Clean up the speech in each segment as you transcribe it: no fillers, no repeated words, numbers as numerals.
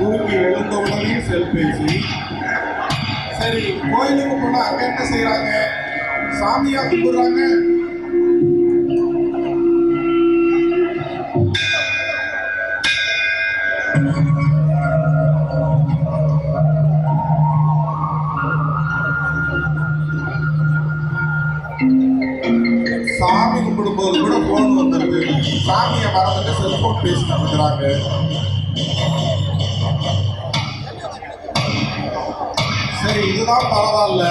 தூக்கி எழுந்த உடனே செல்பேசி. சரி, கோயிலுக்கு போனா அங்க என்ன செய்யறாங்க? சாமியா கும்பிடுறாங்க. சாமி கும்பிடும்போது கூட போன் வந்துருது. சாமியை மறந்துட்டு செல்போன் பேசிட்டு இருக்கிறாங்க. சரி, இதுதான் பரவாயில்ல.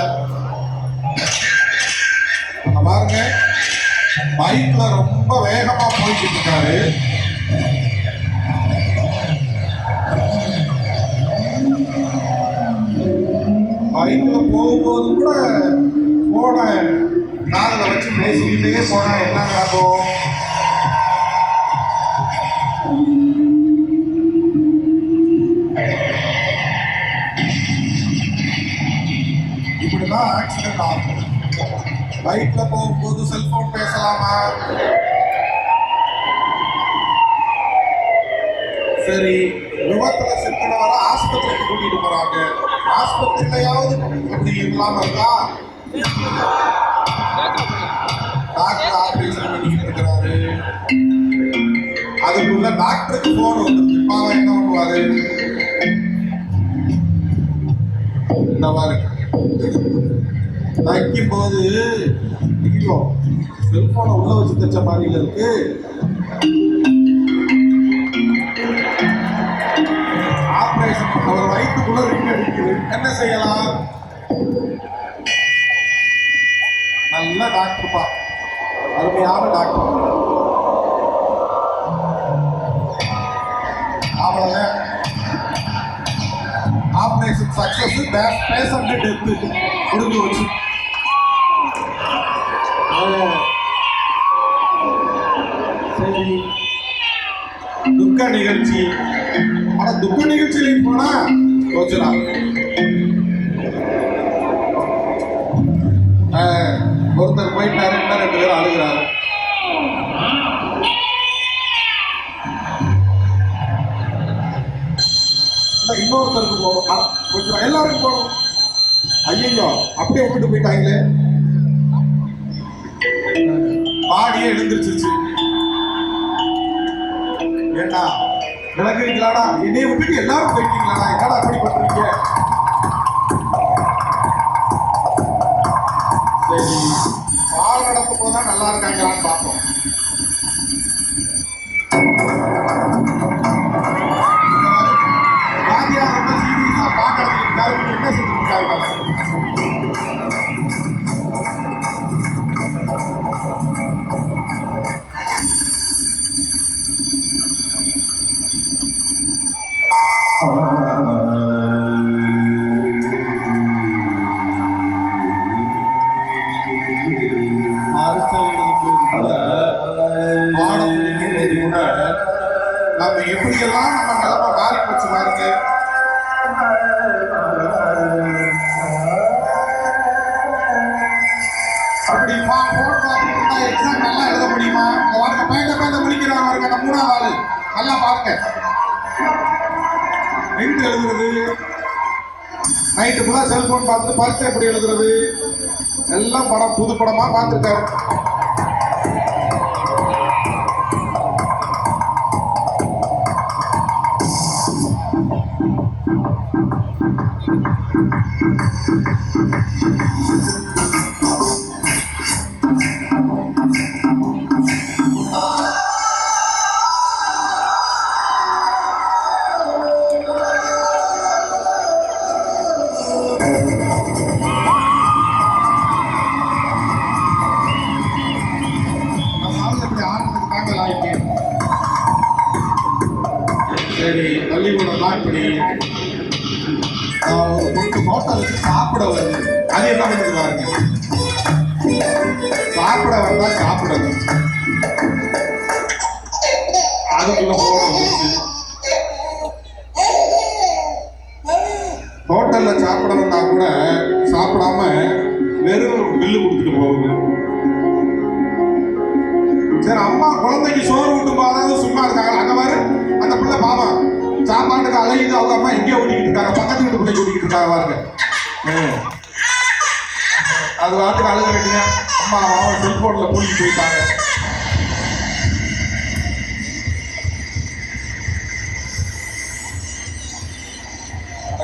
பாருங்க, பைக்ல ரொம்ப வேகமா போயிட்டு இருக்காரு. பைக்ல போகும்போது கூட போன காதுல வச்சு பேசிக்கிட்டே போனா என்ன நடக்கும்? இப்படிதான் ஆக்சிடென்ட் ஆகும். பைக்ல போகும்போது செல்போன் பேசலாமா? சரி, விபத்துல சிக்கனவரை ஆஸ்பத்திரிக்கு கூட்டிட்டு போறாங்க. ஆஸ்பத்திரியாவது அப்படி இல்லாம இருக்கா? டாக்டர் ஆபரேஷன் பண்ணிக்கிட்டு இருக்கிறாரு. அதுக்குள்ள டாக்டருக்கு போன் வந்துருக்கு. பாவம் என்ன பண்ணுவாரு? இந்த மாதிரி தைக்கும் போது செல்போனை உள்ள வச்சு தைச்ச மாதிரில இருக்கு. ஆபரேஷன் அவர் வயிற்றுக்குள்ள ரிங் அடிக்குது. என்ன செய்யலாம்? நல்ல டாக்டர் பா, அருமையான டாக்டர். அவ்வளவு ஆபரேஷன் சக்சஸ், பேஷண்ட் டெத்து முடிஞ்சு வச்சு. சரி, துக்க நிகழ்ச்சி. ஆனா துக்க நிகழ்ச்சியிலையும் போனா யோசிக்கலாம். ஒருத்தர் போயிட்டாரு, 2 பேரும் அழுகிறாரு. இன்னொருத்தருக்கு போகணும், கொஞ்சம் எல்லாரும் போகணும். ஐயோ, அப்படியே விட்டுட்டு போயிட்டாங்களே. பாடியே எழுந்திருச்சு. ஏண்டா விளக்குறீங்களாடா? என்னைய விட்டுட்டு எல்லாரும் போயிட்டீங்களாடா? என்னடா அப்படி பண்றீங்க? சரி, பால் நடக்க போதா நல்லா இருக்காங்களான்னு பார்ப்போம். வாத்தியார் ரொம்ப சீரியஸா பார்க்கறதுக்கு என்ன செஞ்சுட்டு இருக்காங்க? நம்ம எப்படியெல்லாம் நம்ம நிலைமை மாறி போச்சு பாருங்க. அப்படி எக்ஸாம் நல்லா எழுத முடியுமா? பாருங்க, பேண்ட முடிக்கிறாங்க பாருங்க. அந்த 3ஆவது ஆளு நல்லா பாருங்க. எங்க எழுதுறது? நைட்டு ஃபுல்லா செல்போன் பார்த்துட்டு பரிசை எப்படி எழுதுறது? எல்லாம் படம், புது படமா பார்த்துருக்காரு. சரி, பள்ளிக்கூடம்லாம் இப்படி ஒரு பொண்ணு ஹோட்டலுக்கு சாப்பிட வருது. அது என்ன பண்ணுது பாருங்க, சாப்பிட வந்தா சாப்பிடணும், அதுக்குள்ள போன ஹோட்டல்ல சாப்பிட வந்தா கூட சாப்பிடாம வெறும் பில்லு கொடுத்துட்டு போகுது. சரி, அம்மா குழந்தைக்கு சோறு ஊட்டும் போதாவது சும்மா இருக்காங்க. அங்க பாரு, அந்த பிள்ளை பாவா சாப்பாட்டுக்கு அலையுது. அவங்க அம்மா எங்கேயோ ஓடிக்கிட்டு இருக்காங்க, பக்கத்து வீட்டு பிள்ளைக்கு ஓடிக்கிட்டு இருக்காங்க பாருங்க. அது வாட்டுக்கு அழுக வேண்டிய அம்மா அவன் செல்போன்ல கூட்டிட்டு போயிட்டாங்க.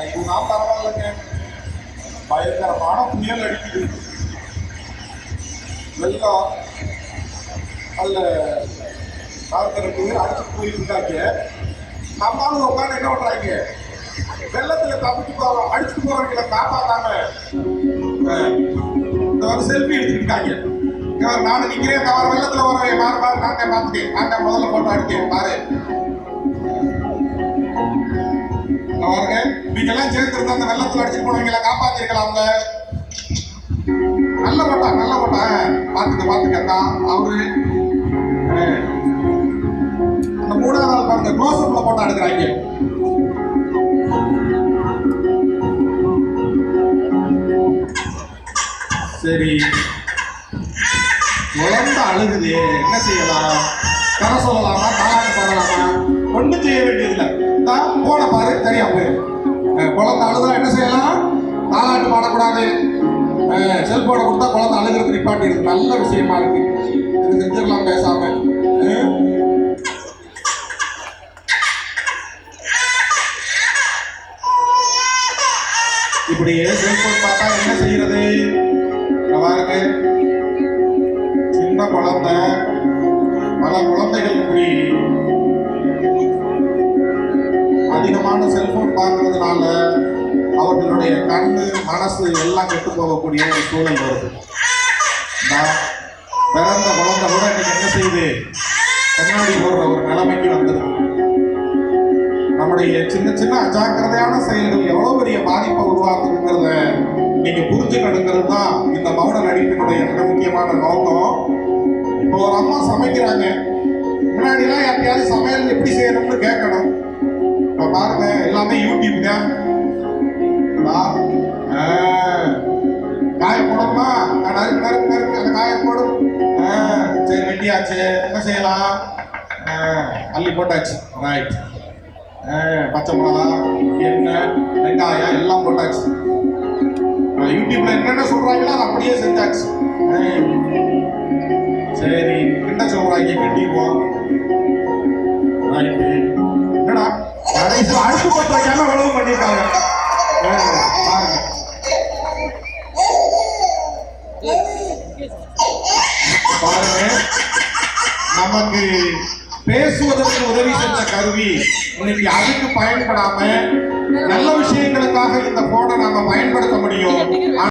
இதுதான் பரவாயில்லைங்க, பயங்கரமான புயல் அடிக்குது, வெள்ளம் அல்ல காலத்திற்கு அடிச்சு போயிருந்தாங்க. நம்மளும் உட்காந்து என்ன பண்றாங்க, வெள்ளத்துல தப்பிச்சு போறோம், அடிச்சுட்டு போறவங்களை காப்பாத்தாம செல்ஃபி எடுத்துக்கிட்டாங்க. நானும் நிக்கிறேன், அவர் வெள்ளத்துல வர மாறு நாங்க பார்த்துட்டேன், நாங்க முதல்ல போட்டோ எடுத்தேன் பாரு. பாருங்க, நீங்க எல்லாம் சேர்ந்து இருந்தா அந்த வெள்ளத்துல அடிச்சுட்டு போனவங்களை காப்பாத்திருக்கலாம்ல. நல்ல போட்டா பாத்துக்க அவரு அந்த மூணாவது நாள் பாருங்க, க்ளோஸ்அப்ல போட்டோ எடுக்கிறாங்க. சரி, குழந்தை அழுகுது, என்ன செய்யலாம்? கரை சொல்லலாமா, தாளாட்டு பாடலாமா? ஒன்றும் செய்ய வேண்டியதில்லை. போன பாரு சரியா போயிரு. குழந்தை அழுதா என்ன செய்யலாம்? தாளாட்டு பாடக்கூடாது, செல்போனை கொடுத்தா குழந்தை அழுகிறது நிப்பாட்டி இருக்கு. நல்ல விஷயமா இருக்கு, இது செஞ்சிடலாம் பேசாம. இப்படியே செல்போன் பார்த்தா என்ன செய்யறது? பாருங்க, சின்ன குழந்தை, பல குழந்தைகள் இப்படி அதிகமான செல்போன் பார்க்கறதுனால அவர்களுடைய கண்ணு மனசு எல்லாம் கெட்டு போகக்கூடிய ஒரு சூழல் வருது. பிறந்த குழந்தை கூட இன்னைக்கு என்ன செய்யுது, கண்ணாடி போடுற ஒரு நிலைமைக்கு வந்துருக்கு. நம்முடைய சின்ன சின்ன அஜாக்கிரதையான செயல்கள் எவ்வளவு பெரிய பாதிப்பை உருவாக்குங்கிறத நீங்க புரிஞ்சுக்கணுங்கிறது தான் இந்த மௌன நடிப்பினுடைய மிக முக்கியமான நோக்கம். இப்போ ஒரு அம்மா சமைக்கிறாங்க, முன்னாடிலாம் யாரையாவது சமையல் எப்படி செய்யணும்னு கேட்கணும். இப்ப பாருங்க, எல்லாமே யூடியூப் தான். காய போடணுமா, நறுக்கு அந்த காய போடும். சரி, வெட்டியாச்சு, என்ன செய்யலாம்? அள்ளி போட்டாச்சு, ரைட். பச்சை மிளகா, எண்ணெய், வெங்காயம் எல்லாம் போட்டாச்சு. யூடியூப்ல என்னென்ன சொல்றாங்களோ அதை அப்படியே செஞ்சாச்சு. சரி, கிண்ட சொல்றாங்க, கிண்டிடுவோம். ரைட்டு. என்னடா கடைசி அடுப்பு பற்ற வைக்காம உழவு பண்ணிருக்காங்க பாருங்க. பாருங்க, நமக்கு பேசுவதற்கு உதவி செஞ்ச கருவி இன்னைக்கு அதுக்கு பயன்படாம நல்ல விஷயங்களுக்காக இந்த போனை நாம பயன்படுத்த முடியும்.